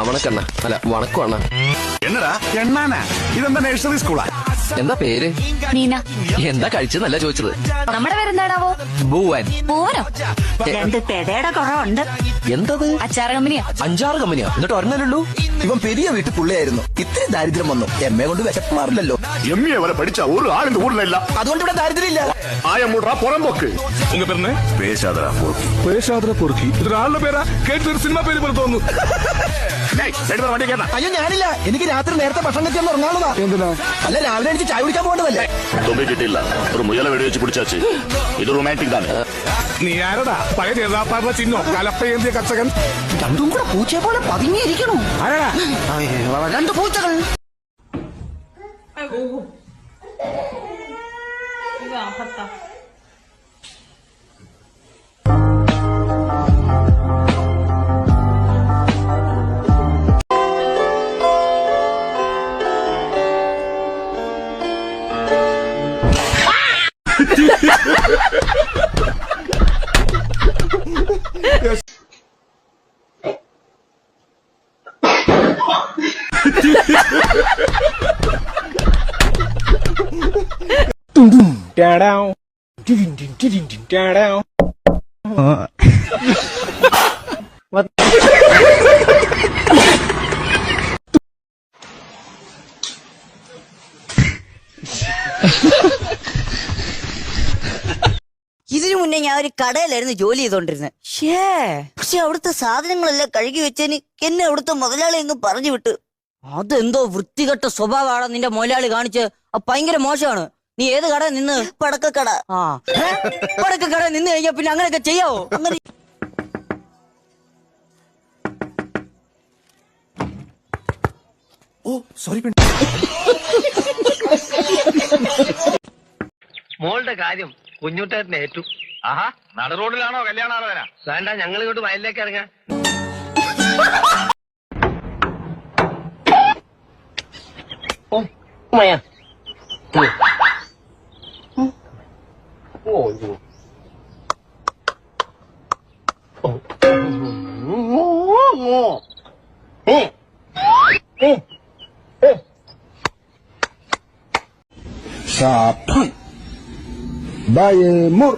വണക്കണ്ണ അല്ല വണക്കും അണ്ണ. എന്നടാ എണ്ണാനാ? ഇതെന്താ നഴ്സറി സ്കൂളാ? എന്താ പേര്? നീന. എന്താ കഴിച്ചെന്നല്ല ചോദിച്ചത്. നമ്മുടെ പേരെന്താടാവോ? ഭൂവൻ. പൂവനോ? രണ്ട് പെടയുടെ കുറവുണ്ട്. എന്തത്? അച്ചാറ് കമ്പനിയാ. 5-6 കമ്പനിയാ. എന്നിട്ട് ഒരെണ്ണല്ലോ. ഇവൻ പെരിയ വീട്ടിൽ പുള്ളിയായിരുന്നു. ഇത്തിരി ദാരിദ്ര്യം വന്നു. എമ്മെ കൊണ്ട് വിശപ്പ് മാറില്ലല്ലോ. എമ്മിയെ വരെ പഠിച്ച ഒരു ആളിന്റെ കൂടുതലില്ല. അതുകൊണ്ട് ഇവിടെ ദാരിദ്ര്യം ഇല്ല. ആയമുട്ര പുറമ്പോക്ക്. ഉങ്ക പേരുന്ന് പേശാദ്ര പൊറുക്കി. ഇതൊരാളുടെ പേരാ? കേട്ടൊരു സിനിമ പേര് പോലെ തോന്നുന്നു. അയ്യോ ഞാനില്ല. എനിക്ക് രാത്രി നേരത്തെ ഭക്ഷണം കിട്ടിയെന്ന് ഉറങ്ങാനുള്ളതാ. എന്തിനാ? അല്ല രാവിലെ എനിക്ക് ചായ കുടിക്കാൻ പോകേണ്ടതല്ലേ. തുമ്പി കിട്ടിയില്ല. ഒരു മുയല വെടിവെച്ച് പിടിച്ചാച്ച്. ഇത് റൊമാൻറ്റിക് തന്നെ. നീ ആരടാ? പഴയ നേതാപ്പാറിന്റെ ചിഹ്നോ കലപ്പയേന്തിയ കർഷകൻ? രണ്ടും കൂടെ പൂച്ചയെ പോലെ പതുങ്ങിയിരിക്കണു. ആരാടാ? രണ്ട് പൂച്ചകൾ. ഇതിനു മുന്നേ ഞാൻ ഒരു കടയിലായിരുന്നു ജോലി ചെയ്തോണ്ടിരുന്നത്. പക്ഷെ അവിടുത്തെ സാധനങ്ങളെല്ലാം കഴുകി വെച്ചതിന് എന്നെ അവിടുത്തെ മുതലാളി അങ്ങ് പറഞ്ഞു വിട്ടു. അതെന്തോ വൃത്തികെട്ട സ്വഭാവമാണ് നിന്റെ മുതലാളി കാണിച്ച്. ഭയങ്കര മോശമാണ്. നീ ഏത് കട നിന്ന്? പടക്കക്കട. പടക്കക്കട നിന്ന് കഴിഞ്ഞാ പിന്നെ അങ്ങനെയൊക്കെ ചെയ്യാവോ? അങ്ങനെ മോളുടെ കാര്യം കുഞ്ഞുട്ടേട്ടനെ ഏറ്റു. ആഹാ, നട റോഡിലാണോ കല്യാണാലോചന? വേണ്ട, ഞങ്ങൾ ഇങ്ങോട്ട് വയലിലേക്ക് ഇറങ്ങാം. Sapan. Bayemur.